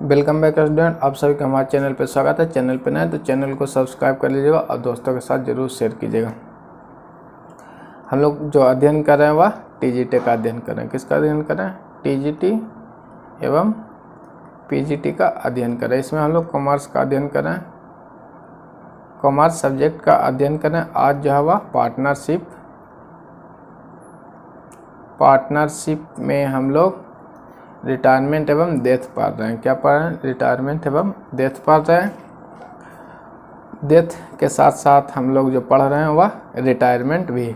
Welcome back student, आप सभी का हमारे चैनल पर स्वागत है। चैनल पर नए तो चैनल को सब्सक्राइब कर लीजिएगा और दोस्तों के साथ ज़रूर शेयर कीजिएगा। हम लोग जो अध्ययन कर रहे हैं वह टीजीटी का अध्ययन कर रहे हैं। किसका अध्ययन कर रहे हैं? टीजीटी एवं पीजीटी का अध्ययन कर रहे हैं। इसमें हम लोग कॉमर्स का अध्ययन कर रहे हैं, कॉमर्स सब्जेक्ट का अध्ययन कर रहे हैं। आज जो है वह पार्टनरशिप में हम लोग रिटायरमेंट एवं डेथ पढ़ रहे हैं। क्या पढ़ रहे हैं? रिटायरमेंट एवं डेथ पढ़ रहे हैं। डेथ के साथ साथ हम लोग जो पढ़ रहे हैं वह रिटायरमेंट भी।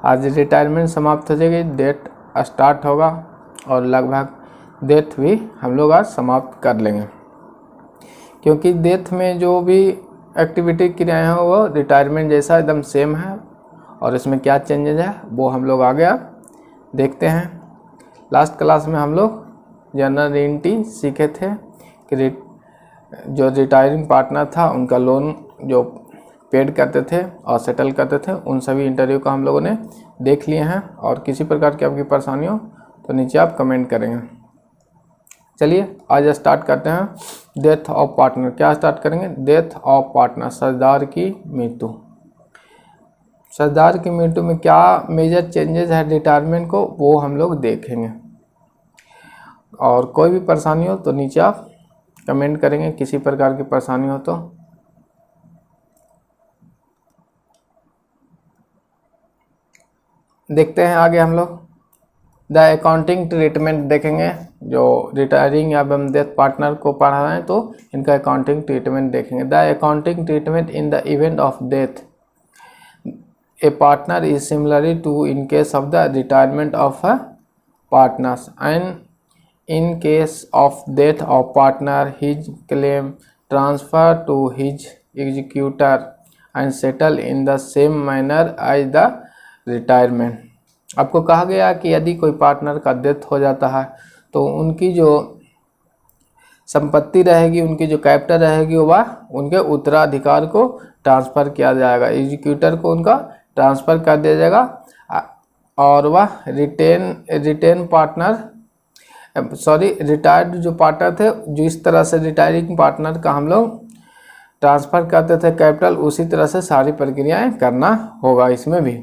आज रिटायरमेंट समाप्त हो जाएगी, डेथ स्टार्ट होगा और लगभग डेथ भी हम लोग आज समाप्त कर लेंगे, क्योंकि डेथ में जो भी एक्टिविटी क्रियाएँ हैं वो रिटायरमेंट जैसा एकदम सेम है। और इसमें क्या चेंजेज है वो हम लोग आगे आप देखते हैं। लास्ट क्लास में हम लोग जनरल एंट्री सीखे थे कि जो रिटायरिंग पार्टनर था उनका लोन जो पेड करते थे और सेटल करते थे, उन सभी इंटरव्यू का हम लोगों ने देख लिए हैं। और किसी प्रकार की आपकी परेशानी हो तो नीचे आप कमेंट करेंगे। चलिए आज स्टार्ट करते हैं डेथ ऑफ पार्टनर। क्या स्टार्ट करेंगे? डेथ ऑफ पार्टनर, साझेदार की मृत्यु। साझेदार की मृत्यु में क्या मेजर चेंजेस है रिटायरमेंट को, वो हम लोग देखेंगे। और कोई भी परेशानी हो तो नीचे आप कमेंट करेंगे, किसी प्रकार की परेशानी हो तो। देखते हैं आगे हम लोग द अकाउंटिंग ट्रीटमेंट देखेंगे। जो रिटायरिंग या डेथ पार्टनर को पढ़ा रहे हैं तो इनका अकाउंटिंग ट्रीटमेंट देखेंगे। The accounting treatment in the event of death a partner is similarly to in case of the retirement of a partners, and in case of death of partner his claim transfer to his executor and settle in the same manner as the retirement। आपको कहा गया कि यदि कोई partner का death हो जाता है तो उनकी जो संपत्ति रहेगी, उनकी जो कैपिटल रहेगी वह उनके उत्तराधिकार को ट्रांसफ़र किया जाएगा, एग्जीक्यूटर को उनका ट्रांसफ़र कर दिया जाएगा। और वह रिटायर्ड जो पार्टनर थे, जो इस तरह से रिटायरिंग पार्टनर का हम लोग ट्रांसफ़र करते थे कैपिटल, उसी तरह से सारी प्रक्रियाएं करना होगा। इसमें भी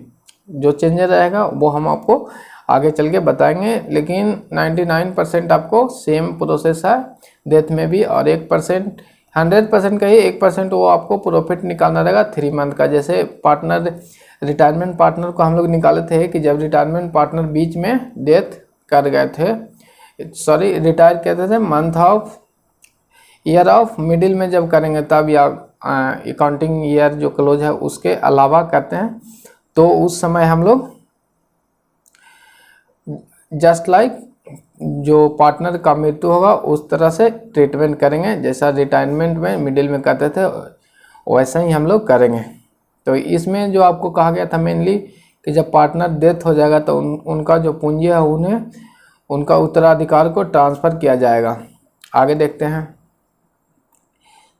जो चेंजेस रहेगा वो हम आपको आगे चल के बताएंगे, लेकिन 99% आपको सेम प्रोसेस है डेथ में भी। और 1%, 100% का ही 1% वो आपको प्रॉफिट निकालना रहेगा 3 मंथ का। जैसे रिटायरमेंट पार्टनर को हम लोग निकाले थे कि जब रिटायरमेंट पार्टनर बीच में डेथ कर गए थे, रिटायर कहते थे month of year of middle में जब करेंगे तब, या अकाउंटिंग ईयर जो क्लोज है उसके अलावा करते हैं, तो उस समय हम लोग जस्ट लाइक जो पार्टनर का मृत्यु होगा उस तरह से ट्रीटमेंट करेंगे। जैसा रिटायरमेंट में मिडिल में करते थे वैसा ही हम लोग करेंगे। तो इसमें जो आपको कहा गया था मेनली कि जब पार्टनर डेथ हो जाएगा तो उनका जो पूंजी है उन्हें उनका उत्तराधिकार को ट्रांसफ़र किया जाएगा। आगे देखते हैं।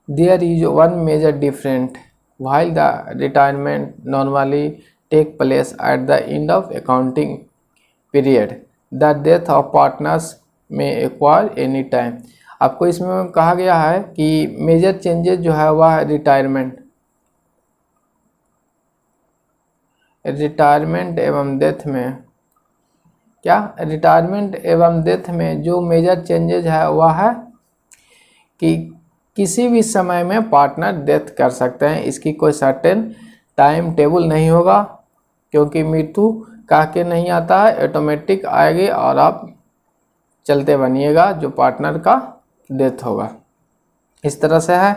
There is one major different while the retirement normally take place at the end of accounting period, the death of partners में एक्वायर एनी टाइम। आपको इसमें कहा गया है कि मेजर चेंजेस जो है वह रिटायरमेंट एवं डेथ में, क्या रिटायरमेंट एवं डेथ में जो मेजर चेंजेस है वह है कि किसी भी समय में पार्टनर डेथ कर सकते हैं। इसकी कोई सर्टेन टाइम टेबल नहीं होगा, क्योंकि मृत्यु कह के नहीं आता है, ऑटोमेटिक आएगी और आप चलते बनिएगा जो पार्टनर का डेथ होगा। इस तरह से है।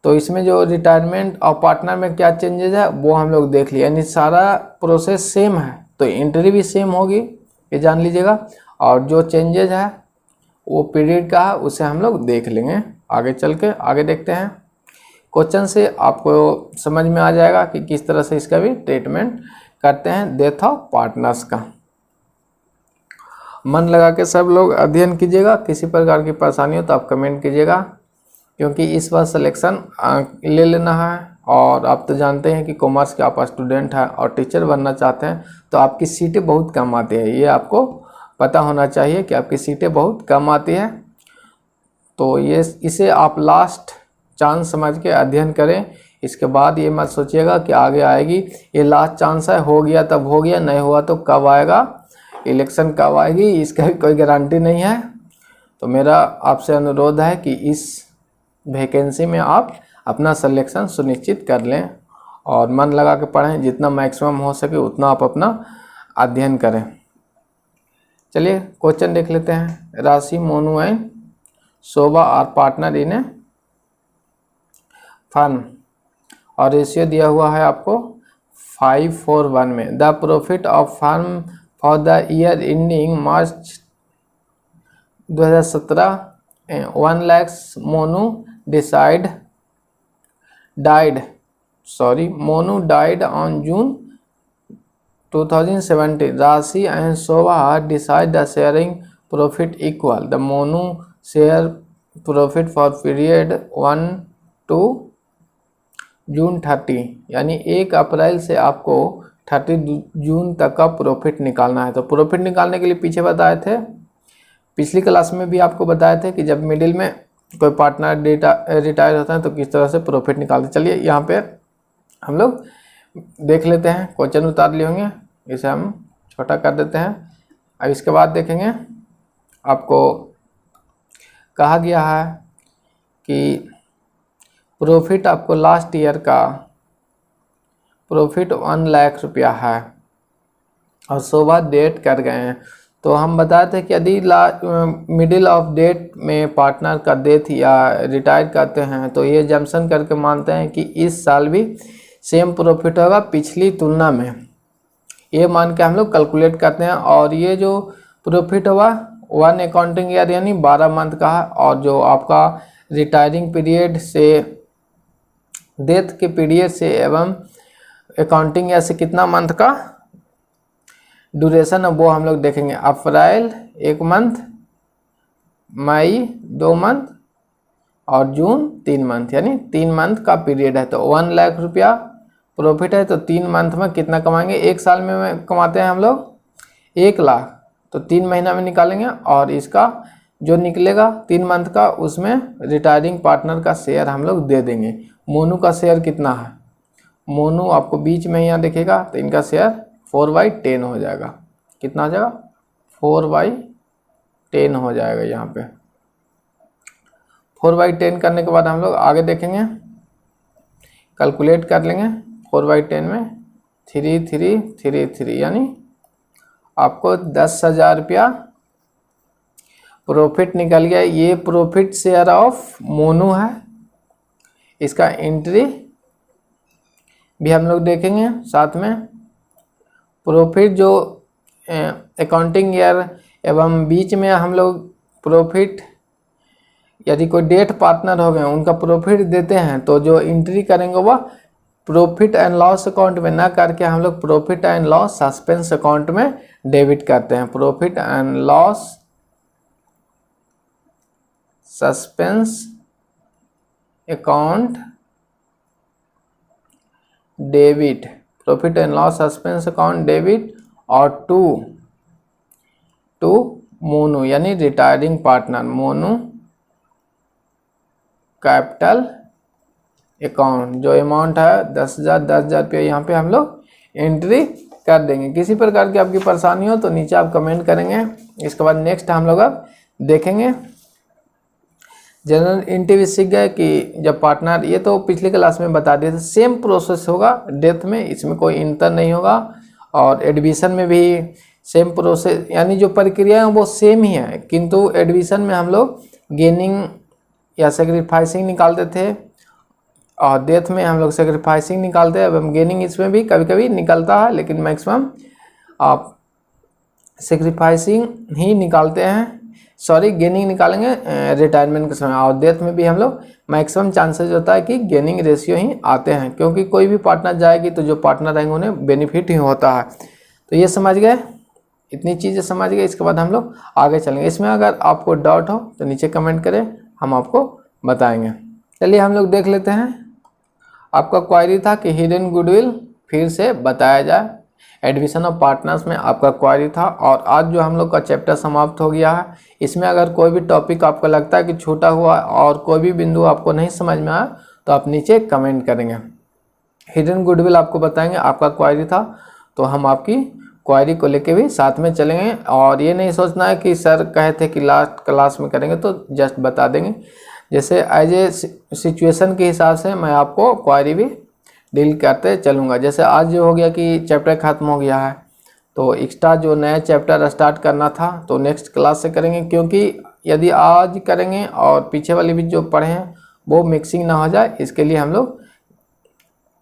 तो इसमें जो रिटायरमेंट और पार्टनर में क्या चेंजेस है वो हम लोग देख लिए, यानी सारा प्रोसेस सेम है तो एंट्री भी सेम होगी, ये जान लीजिएगा। और जो चेंजेस है वो पीरियड का है, उसे हम लोग देख लेंगे आगे चल के। आगे देखते हैं। क्वेश्चन से आपको समझ में आ जाएगा कि किस तरह से इसका भी ट्रीटमेंट करते हैं डेथ ऑफ पार्टनर्स का। मन लगा के सब लोग अध्ययन कीजिएगा। किसी प्रकार की परेशानी हो तो आप कमेंट कीजिएगा, क्योंकि इस बार सिलेक्शन ले लेना है। और आप तो जानते हैं कि कॉमर्स के आप स्टूडेंट हैं और टीचर बनना चाहते हैं तो आपकी सीटें बहुत कम आती है, ये आपको पता होना चाहिए कि आपकी सीटें बहुत कम आती है। तो ये इसे आप लास्ट चांस समझ के अध्ययन करें। इसके बाद ये मत सोचिएगा कि आगे आएगी, ये लास्ट चांस है, हो गया तब हो गया, नहीं हुआ तो कब आएगा, इलेक्शन कब आएगी, इसका भी कोई गारंटी नहीं है। तो मेरा आपसे अनुरोध है कि इस वैकेंसी में आप अपना सिलेक्शन सुनिश्चित कर लें और मन लगा के पढ़ें, जितना मैक्सिमम हो सके उतना आप अपना अध्ययन करें। चलिए क्वेश्चन देख लेते हैं। Rashi, Monu and Shobha are partner in a firm और रेशियो दिया हुआ है आपको 5:1 में। The profit of firm for the year ending March 2017 1 lakh. Monu died on June 2017. Rashi and Shobha decide the sharing profit equal. The Monu share profit for period 1 to जून 30, यानी 1 अप्रैल से आपको 30 जून तक का प्रॉफिट निकालना है। तो प्रॉफिट निकालने के लिए पीछे बताए थे, पिछली क्लास में भी आपको बताए थे कि जब मिडिल में कोई पार्टनर रिटायर होता है तो किस तरह से प्रॉफिट निकालते। चलिए यहाँ पे हम लोग देख लेते हैं। क्वेश्चन उतार लिए होंगे, इसे हम छोटा कर देते हैं। अब इसके बाद देखेंगे, आपको कहा गया है कि प्रॉफिट आपको लास्ट ईयर का प्रॉफिट 1 लाख रुपया है और शोभा डेट कर गए हैं। तो हम बताते थे कि यदि मिडिल ऑफ डेट में पार्टनर का डेथ या रिटायर करते हैं तो ये जम्पशन करके मानते हैं कि इस साल भी सेम प्रॉफिट होगा पिछली तुलना में, ये मान के हम लोग कैलकुलेट करते हैं। और ये जो प्रॉफिट हुआ 1 अकाउंटिंग ईयर यानी 12 मंथ का है, और जो आपका रिटायरिंग पीरियड से डेथ के पीरियड से एवं अकाउंटिंग ईयर से कितना मंथ का ड्यूरेशन है वो हम लोग देखेंगे। अप्रैल 1 मंथ, मई 2 मंथ और जून 3 मंथ, यानी 3 मंथ का पीरियड है। तो 1 लाख रुपया प्रॉफिट है, तो 3 मंथ में कितना कमाएंगे। 1 साल में कमाते हैं हम लोग 1 लाख, तो 3 महीना में निकालेंगे और इसका जो निकलेगा 3 मंथ का उसमें रिटायरिंग पार्टनर का शेयर हम लोग दे देंगे। मोनू का शेयर कितना है, मोनू आपको बीच में यहाँ दिखेगा, तो इनका शेयर 4/10 हो जाएगा। कितना हो जाएगा, 4/10 हो जाएगा। यहाँ पे 4/10 करने के बाद हम लोग आगे देखेंगे, कैलकुलेट कर लेंगे। 4/10 में 3333 यानी आपको 10,000 रुपया प्रॉफिट निकल गया। ये प्रॉफिट शेयर ऑफ मोनू है, इसका एंट्री भी हम लोग देखेंगे साथ में। प्रॉफिट जो अकाउंटिंग ईयर एवं बीच में हम लोग प्रॉफिट यदि कोई डेट पार्टनर हो गए उनका प्रॉफिट देते हैं, तो जो एंट्री करेंगे वह प्रॉफिट एंड लॉस अकाउंट में ना करके हम लोग profit and loss suspense account में डेबिट करते हैं। Profit and loss suspense account debit, profit and loss suspense account debit और टू मोनू यानी retiring partner, Monu capital account. जो अमाउंट है 10,000 रुपये यहाँ पे हम लोग एंट्री कर देंगे। किसी प्रकार की आपकी परेशानी हो तो नीचे आप कमेंट करेंगे। इसके बाद नेक्स्ट हम लोग अब देखेंगे जनरल एंट्री। सीख गए कि जब पार्टनर, ये तो पिछली क्लास में बता दिए थे, सेम प्रोसेस होगा डेथ में, इसमें कोई इंतर नहीं होगा। और एडमिशन में भी सेम प्रोसेस, यानी जो प्रक्रिया है वो सेम ही है, किंतु एडमिशन में हम लोग गेनिंग या सेक्रीफाइसिंग निकालते थे और डेथ में हम लोग सेक्रीफाइसिंग निकालते हैं। एवं गेनिंग इसमें भी कभी कभी निकलता है, लेकिन मैक्सिमम आप सेक्रीफाइसिंग ही निकालते हैं, सॉरी गेनिंग निकालेंगे रिटायरमेंट के समय। और डेथ में भी हम लोग मैक्सिमम चांसेस होता है कि गेनिंग रेशियो ही आते हैं, क्योंकि कोई भी पार्टनर जाएगी तो जो पार्टनर रहेंगे उन्हें बेनिफिट ही होता है। तो ये समझ गए, इतनी चीज़ें समझ गए। इसके बाद हम लोग आगे चलेंगे। इसमें अगर आपको डाउट हो तो नीचे कमेंट करें, हम आपको बताएंगे। चलिए हम लोग देख लेते हैं। आपका क्वायरी था कि हिडन गुडविल फिर से बताया जाए। एडमिशन ऑफ पार्टनर्स में आपका क्वारी था। और आज जो हम लोग का चैप्टर समाप्त हो गया है। इसमें अगर कोई भी टॉपिक आपको लगता है कि छूटा हुआ और कोई भी बिंदु आपको नहीं समझ में आया तो आप नीचे कमेंट करेंगे। हिडन गुडविल आपको बताएंगे, आपका क्वारी था तो हम आपकी क्वारी को लेके भी साथ में चलेंगे। और ये नहीं सोचना है कि सर कहे थे कि लास्ट क्लास में करेंगे तो जस्ट बता देंगे। जैसे एज ए सिचुएशन के हिसाब से मैं आपको क्वारी भी डील करते चलूँगा। जैसे आज जो हो गया कि चैप्टर ख़त्म हो गया है तो एक्स्ट्रा जो नया चैप्टर स्टार्ट करना था तो नेक्स्ट क्लास से करेंगे, क्योंकि यदि आज करेंगे और पीछे वाले भी जो पढ़े हैं वो मिक्सिंग ना हो जाए, इसके लिए हम लोग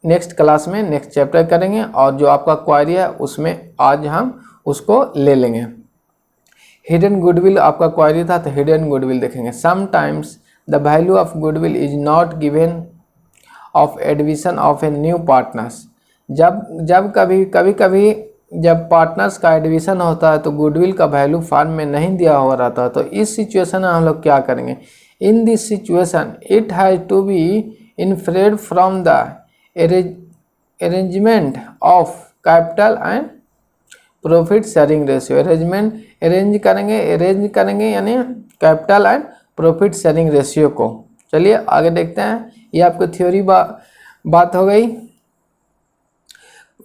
नेक्स्ट क्लास में नेक्स्ट चैप्टर करेंगे। और जो आपका क्वारी है उसमें आज हम उसको ले लेंगे। हिडन गुडविल आपका क्वारी था तो हिडन गुडविल देखेंगे। Sometimes the value of goodwill is not given of admission of a new partners. जब कभी जब पार्टनर्स का एडमिशन होता है तो गुडविल का वैल्यू फॉर्म में नहीं दिया हो रहता है। तो इस सिचुएशन में हम लोग क्या करेंगे? In this situation it has to be inferred from the arrangement of capital and profit sharing ratio. Arrange करेंगे यानी capital and profit sharing ratio को। चलिए आगे देखते हैं। ये आपको थ्योरी बात हो गई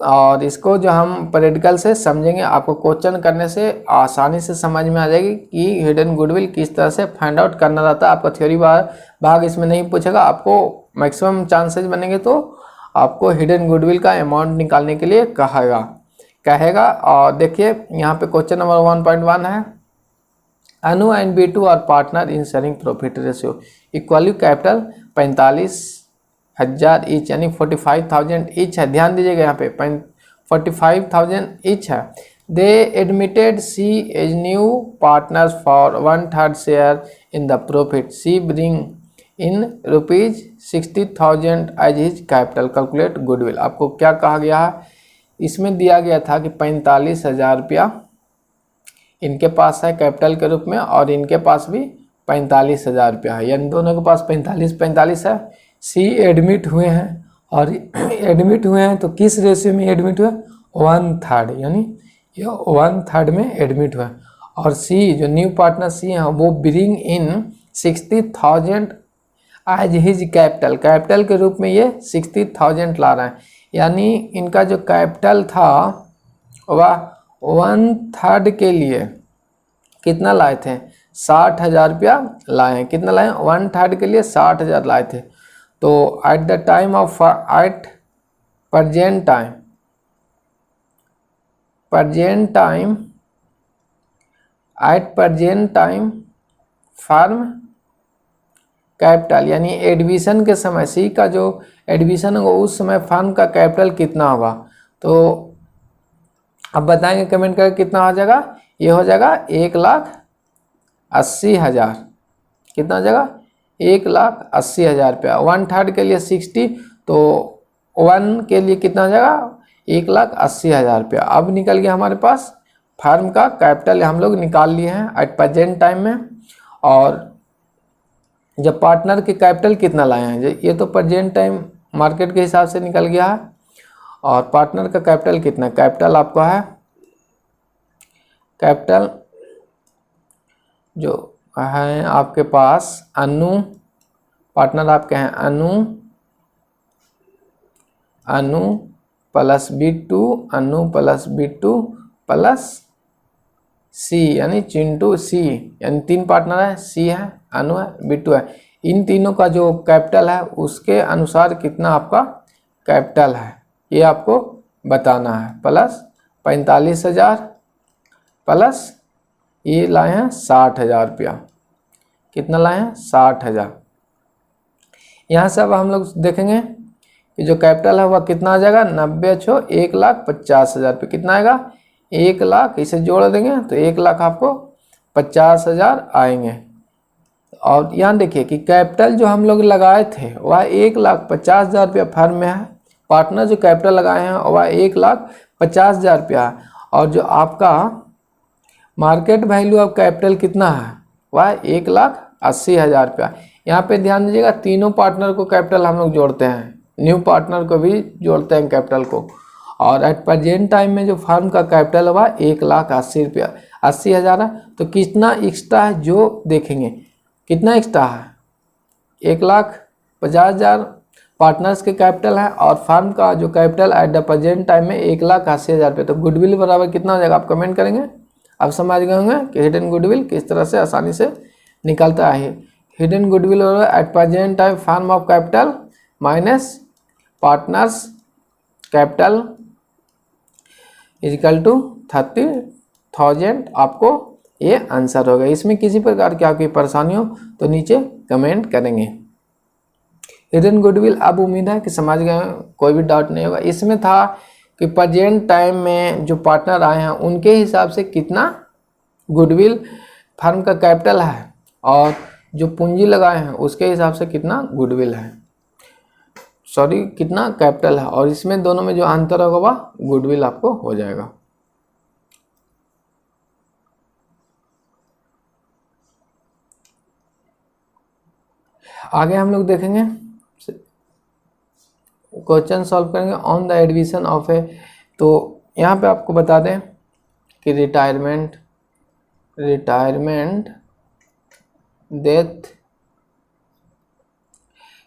और इसको जो हम प्रैक्टिकल से समझेंगे, आपको क्वेश्चन करने से आसानी से समझ में आ जाएगी कि हिडन गुडविल किस तरह से फाइंड आउट करना रहता है। आपका थ्योरी भाग इसमें नहीं पूछेगा, आपको मैक्सिमम चांसेस बनेंगे तो आपको हिडन गुडविल का अमाउंट निकालने के लिए कहेगा। और देखिए यहाँ पे क्वेश्चन नंबर 1.1 है, Anu and B2 are partner in sharing profit ratio. Equally capital 45,000 each यानी 45,000 ईच है। ध्यान दीजिएगा यहाँ पे 45,000 ईच है। They admitted C as new partners for 1/3 share in the profit. C bring in ₹60,000 as his capital. Calculate goodwill. आपको क्या कहा गया है? इसमें दिया गया था कि 45,000 रुपया इनके पास है कैपिटल के रूप में और इनके पास भी 45,000 रुपया है, यानी दोनों के पास 45 है। सी एडमिट हुए हैं और एडमिट हुए हैं तो किस रेशियो में एडमिट हुए? 1/3, यानी ये 1/3 में एडमिट हुआ। और सी जो न्यू पार्टनर सी है वो bring in 60,000 as his capital के रूप में ये 60,000 ला रहे हैं। यानी इनका जो कैपिटल था वह 1/3 के लिए कितना लाए थे? 60,000 रुपया लाए हैं। कितना लाए? 1/3 के लिए 60,000 लाए थे। तो at the time of at present time firm capital यानी एडमिशन के समय सी का जो एडमिशन होगा उस समय फर्म का कैपिटल कितना होगा? तो अब बताएंगे कमेंट करके कितना हो जाएगा। ये हो जाएगा 1,80,000। कितना हो जाएगा? 1,80,000 रुपया। 1/3 के लिए 60 तो 1 के लिए कितना हो जाएगा? 1,80,000 रुपया। अब निकल गया हमारे पास फर्म का कैपिटल, हम लोग निकाल लिए हैं एट प्रेजेंट टाइम में। और जब पार्टनर के कैपिटल कितना लाए हैं, ये तो प्रेजेंट टाइम मार्केट के हिसाब से निकल गया है। और पार्टनर का कैपिटल कितना? कैपिटल आपका है, कैपिटल जो है आपके पास अनु, पार्टनर आपके हैं अनु प्लस B2, अनु प्लस B2 प्लस सी यानी चिंटू सी, यानी 3 पार्टनर है, सी है, अनु है, B2 है। इन तीनों का जो कैपिटल है उसके अनुसार कितना आपका कैपिटल है ये आपको बताना है। प्लस 45,000 प्लस ये लाए हैं 60,000 रुपया। कितना लाए हैं? 60,000। यहाँ से अब हम लोग देखेंगे कि जो कैपिटल है वह कितना आ जाएगा? 90 छो 1,50,000 रुपये। कितना आएगा? 1 लाख। इसे जोड़ देंगे तो 1 लाख आपको 50,000 आएंगे। और यहाँ देखिए कि कैपिटल जो हम लोग लगाए थे वह 1,50,000 रुपया फर्म में है। पार्टनर जो कैपिटल लगाए हैं वह 1,50,000 रुपया है। और जो आपका मार्केट वैल्यू ऑफ कैपिटल कितना है? वह 1,80,000 रुपया। यहाँ पे ध्यान दीजिएगा तीनों पार्टनर को कैपिटल हम लोग जोड़ते हैं, न्यू पार्टनर को भी जोड़ते हैं कैपिटल को। और एट प्रेजेंट टाइम में जो फर्म का कैपिटल हुआ 1,80,000 है। तो कितना एक्स्ट्रा है जो देखेंगे, कितना एक्स्ट्रा है 1,50,000 पार्टनर्स के कैपिटल है और फर्म का जो capital at the present time में 1,80,000 रुपये। तो गुडविल बराबर कितना हो जाएगा आप कमेंट करेंगे। आप समझ गए होंगे कि हिडन गुडविल किस तरह से आसानी से निकलता है। Hidden goodwill at present time firm of capital minus partners capital is equal to 30,000। आपको ये आंसर होगा। इसमें किसी प्रकार की आपकी परेशानी हो तो नीचे कमेंट करेंगे। हिडन गुडविल अब उम्मीद है कि समझ गए, कोई भी डाउट नहीं होगा। इसमें था कि प्रेजेंट टाइम में जो पार्टनर आए हैं उनके हिसाब से कितना गुडविल फर्म का कैपिटल है और जो पूंजी लगाए हैं उसके हिसाब से कितना गुडविल है, सॉरी कितना कैपिटल है, और इसमें दोनों में जो अंतर होगा वह गुडविल आपको हो जाएगा। आगे हम लोग देखेंगे, क्वेश्चन सॉल्व करेंगे ऑन द एडमिशन ऑफ ए। तो यहाँ पे आपको बता दें कि retirement death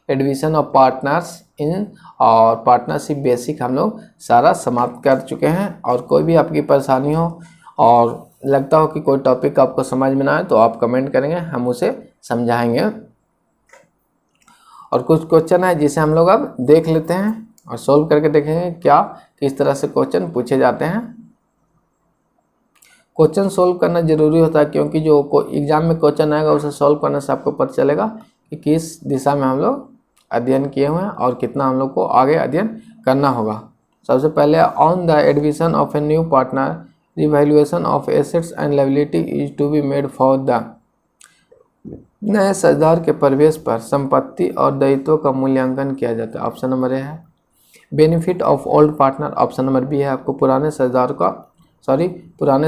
admission of partners in और पार्टनरशिप बेसिक हम लोग सारा समाप्त कर चुके हैं। और कोई भी आपकी परेशानी हो और लगता हो कि कोई टॉपिक आपको समझ में ना आए तो आप कमेंट करेंगे, हम उसे समझाएंगे। और कुछ क्वेश्चन है जिसे हम लोग अब देख लेते हैं और सॉल्व करके देखेंगे क्या किस तरह से क्वेश्चन पूछे जाते हैं। क्वेश्चन सॉल्व करना जरूरी होता है क्योंकि जो एग्जाम में क्वेश्चन आएगा उसे सॉल्व करने से आपको पता चलेगा कि किस दिशा में हम लोग अध्ययन किए हुए हैं और कितना हम लोग को आगे अध्ययन करना होगा। सबसे पहले on the admission of a new partner revaluation of assets and liability is to be made for the. नए साझेदार के प्रवेश पर संपत्ति और दायित्वों का मूल्यांकन किया जाता है। ऑप्शन नंबर ए है। Benefit of old partner, option number B है आपको पुराने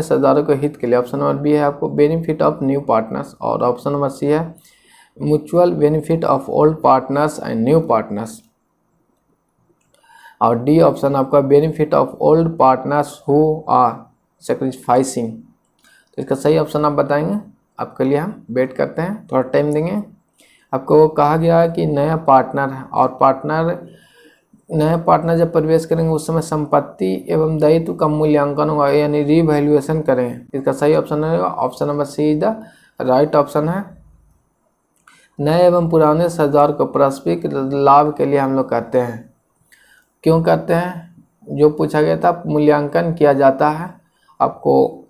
साझेदारों के हित के लिए। ऑप्शन नंबर बी है आपको बेनिफिट ऑफ न्यू पार्टनर्स, और ऑप्शन नंबर सी है mutual benefit of old partners and new partners, और डी ऑप्शन आपका benefit of old partners who are sacrificing. तो इसका सही ऑप्शन आप बताएंगे, आपके लिए हम वेट करते हैं, थोड़ा टाइम देंगे। आपको कहा गया है कि नया पार्टनर है और नया पार्टनर जब प्रवेश करेंगे उस समय संपत्ति एवं दायित्व का मूल्यांकन होगा, यानी रीवैल्यूएशन करें। इसका सही ऑप्शन रहेगा option number C is the right option है। नए एवं पुराने साझेदार को पारस्परिक लाभ के लिए हम लोग करते हैं। क्यों करते हैं, जो पूछा गया था, मूल्यांकन किया जाता है आपको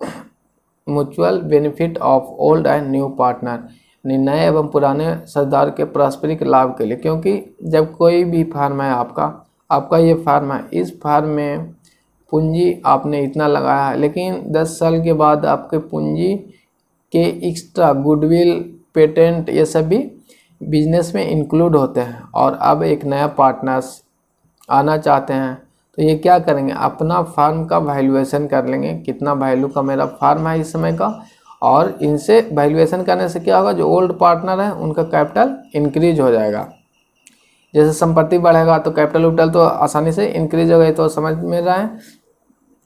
mutual benefit of old and new partner, नए एवं पुराने साझेदार के पारस्परिक लाभ के लिए। क्योंकि जब कोई भी फार्म है आपका ये फार्म है, इस फार्म में पूंजी आपने इतना लगाया है, लेकिन 10 साल के बाद आपके पूंजी के एक्स्ट्रा गुडविल पेटेंट ये सब भी बिजनेस में इंक्लूड होते हैं, और अब एक नया पार्टनर्स आना चाहते हैं तो ये क्या करेंगे, अपना फार्म का वैल्यूएशन कर लेंगे, कितना वैल्यू का मेरा फार्म है इस समय का, और इनसे वैल्यूएशन करने से क्या होगा, जो ओल्ड पार्टनर है उनका कैपिटल इंक्रीज हो जाएगा। जैसे संपत्ति बढ़ेगा तो कैपिटल तो आसानी से इंक्रीज होगा। तो समझ में रहा है,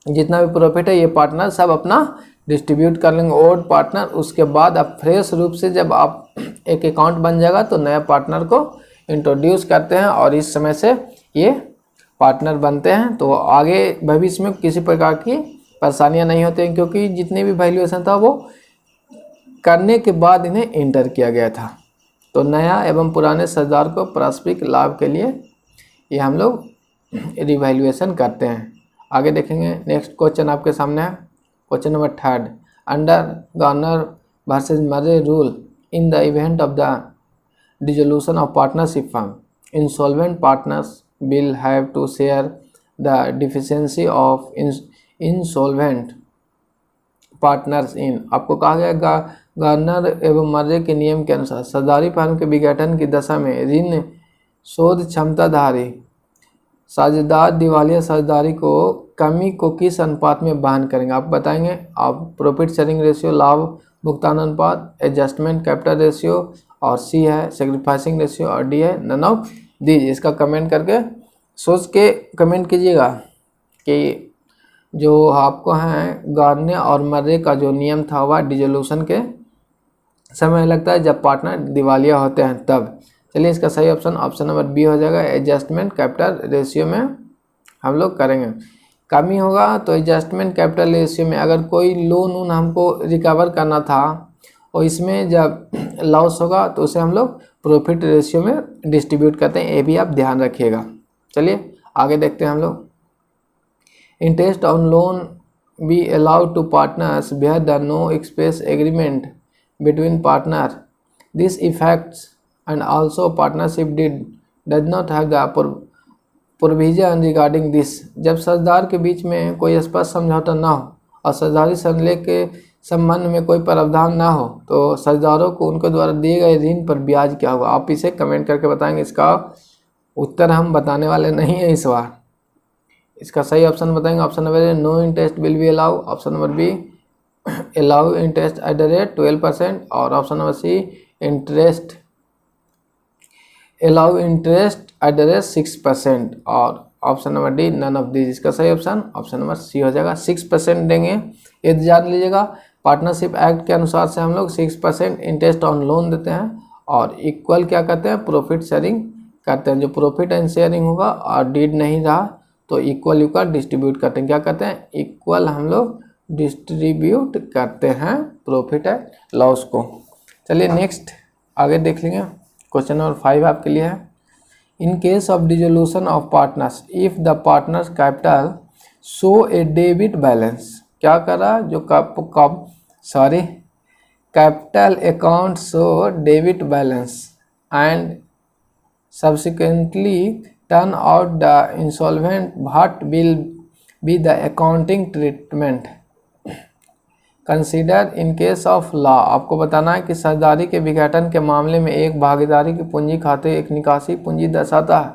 जितना भी प्रॉफिट है ये पार्टनर सब अपना डिस्ट्रीब्यूट कर लेंगे ओल्ड पार्टनर। उसके बाद अब फ्रेश रूप से जब आप एक अकाउंट बन जाएगा तो नया पार्टनर को इंट्रोड्यूस करते हैं और इस समय से ये पार्टनर बनते हैं। तो आगे भविष्य में किसी प्रकार की परेशानियां नहीं होती हैं, क्योंकि जितने भी वैल्यूएशन था वो करने के बाद इन्हें इंटर किया गया था। तो नया एवं पुराने साझेदार को पारस्परिक लाभ के लिए ये हम लोग रिवैल्यूएशन करते हैं। आगे देखेंगे, नेक्स्ट क्वेश्चन आपके सामने है, question number 3। Under Garner versus Murray rule in the event of the dissolution of partnership firm, insolvent partners will have to share the deficiency of insolvent partners in। आपको कहा गया गार्नर एवं मर्रे के नियम के अनुसार साझेदारी फर्म के विघटन की दशा में ऋण शोध क्षमताधारी साझेदार दिवालिया साझेदारी को कमी को किस अनुपात में वहन करेंगे, आप बताएंगे। आप प्रॉफिट शेयरिंग रेशियो, लाभ भुगतान अनुपात, एडजस्टमेंट कैपिटल रेशियो, और सी है सैक्रिफाइसिंग रेशियो, और डी है नन ऑफ दीजिए। इसका कमेंट करके सोच के कमेंट कीजिएगा। कि जो आपको है गार्ने और मर्रे का जो नियम था वह डिसोल्यूशन के समय लगता है जब पार्टनर दिवालिया होते हैं तब। चलिए इसका सही ऑप्शन नंबर बी हो जाएगा। एडजस्टमेंट कैपिटल रेशियो में हम लोग करेंगे। कमी होगा तो एडजस्टमेंट कैपिटल रेशियो में अगर कोई लोन वोन हमको रिकवर करना था और इसमें जब लॉस होगा तो उसे हम लोग प्रॉफिट रेशियो में डिस्ट्रीब्यूट करते हैं, ये भी आप ध्यान रखिएगा। चलिए आगे देखते हैं हम लोग। Interest on loan be allowed to partners where the no express agreement between partner this effects and also partnership deed does not have the provision regarding this. जब साझेदार के बीच में कोई स्पष्ट समझौता ना हो और साझेदारी संलेख के संबंध में कोई प्रावधान ना हो तो साझेदारों को उनके द्वारा दिए गए ऋण पर ब्याज क्या होगा। आप इसे कमेंट करके बताएंगे। इसका उत्तर हम बताने वाले नहीं है इस बार। इसका सही ऑप्शन बताएंगे। Option number A no interest will be allow, option number B allow interest at the rate 12% और option number C interest allow interest at the rate 6% और option number D none of this. इसका सही option number सी हो जाएगा। 6% देंगे, ये जान लीजिएगा। पार्टनरशिप एक्ट के अनुसार से हम लोग 6% इंटरेस्ट ऑन लोन देते हैं और इक्वल क्या करते हैं, प्रॉफिट शेयरिंग करते हैं। जो प्रॉफिट एंड शेयरिंग होगा और डीड नहीं रहा तो इक्वल डिस्ट्रीब्यूट करते हैं। क्या करते हैं, इक्वल हम लोग डिस्ट्रीब्यूट करते हैं प्रॉफिट एंड लॉस को। चलिए नेक्स्ट आगे देख लेंगे। क्वेश्चन नंबर 5 आपके लिए है। In case of dissolution of partners if the partners capital show A debit balance, क्या करा जो capital account show debit balance and subsequently turn out the insolvent, what will be the accounting treatment consider in case of law। आपको बताना है कि साझेदारी के विघटन के मामले में एक भागीदारी की पूंजी खाते एक निकासी पूंजी दर्शाता है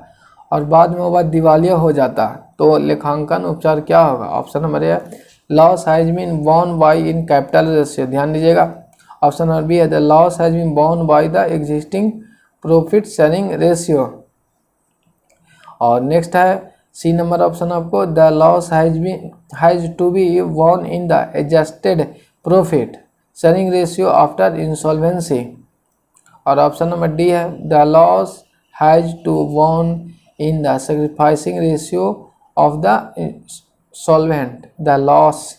और बाद में वह दिवालिया हो जाता है तो लेखांकन उपचार क्या होगा। Option number A loss has been borne by in capital ratio, ध्यान दीजिएगा। ऑप्शन नंबर बी है the loss has been borne by the existing profit sharing ratio और नेक्स्ट है सी नंबर ऑप्शन आपको the loss has to be borne in the adjusted profit sharing ratio after insolvency और option number D है the loss has to borne in the sacrificing ratio of the solvent. The loss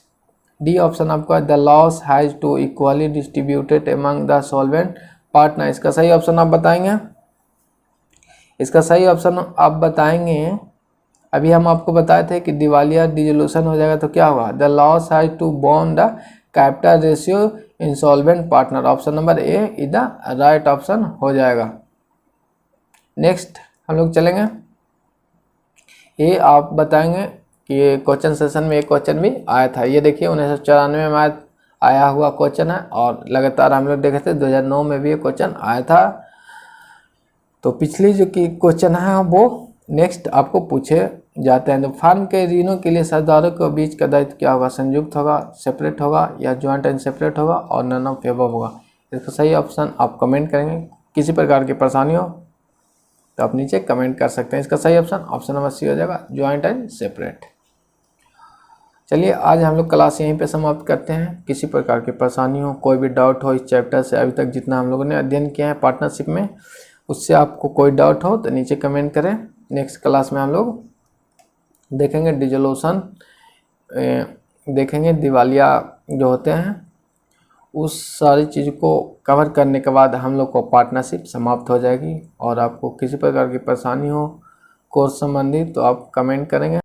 D option आपका the loss has to equally distributed among the solvent partner. इसका सही option आप बताएंगे। इसका सही option आप बताएंगे। अभी हम आपको बताए थे कि दिवालिया डिसोल्यूशन हो जाएगा तो क्या होगा, the loss has to borne the capital ratio insolvent partner. Option number A is the right option हो जाएगा। नेक्स्ट हम लोग चलेंगे। ये आप बताएंगे कि क्वेश्चन सेशन में एक क्वेश्चन भी आया था। ये देखिए 1994 में आया हुआ क्वेश्चन है और लगातार हम लोग देखे थे 2009 में भी ये क्वेश्चन आया था। तो पिछली जो कि क्वेश्चन है वो नेक्स्ट आपको पूछे जाते हैं। तो फर्म के ऋणों के लिए साझेदारों के बीच का दायित्व क्या होगा, संयुक्त होगा, सेपरेट होगा या ज्वाइंट एंड सेपरेट होगा और नन ऑफ एबव होगा। इसका सही ऑप्शन आप कमेंट करेंगे। किसी प्रकार की परेशानी हो तो आप नीचे कमेंट कर सकते हैं। इसका सही ऑप्शन नंबर सी हो जाएगा, ज्वाइंट एंड सेपरेट। चलिए आज हम लोग क्लास यहीं पे समाप्त करते हैं। किसी प्रकार की परेशानी हो, कोई भी डाउट हो इस चैप्टर से अभी तक जितना हम लोगों ने अध्ययन किया है पार्टनरशिप में, उससे आपको कोई डाउट हो तो नीचे कमेंट करें। नेक्स्ट क्लास में हम लोग देखेंगे डिसोल्यूशन, देखेंगे दिवालिया जो होते हैं, उस सारी चीज़ को कवर करने के बाद हम लोग को पार्टनरशिप समाप्त हो जाएगी। और आपको किसी प्रकार की परेशानी हो कोर्स संबंधी तो आप कमेंट करेंगे।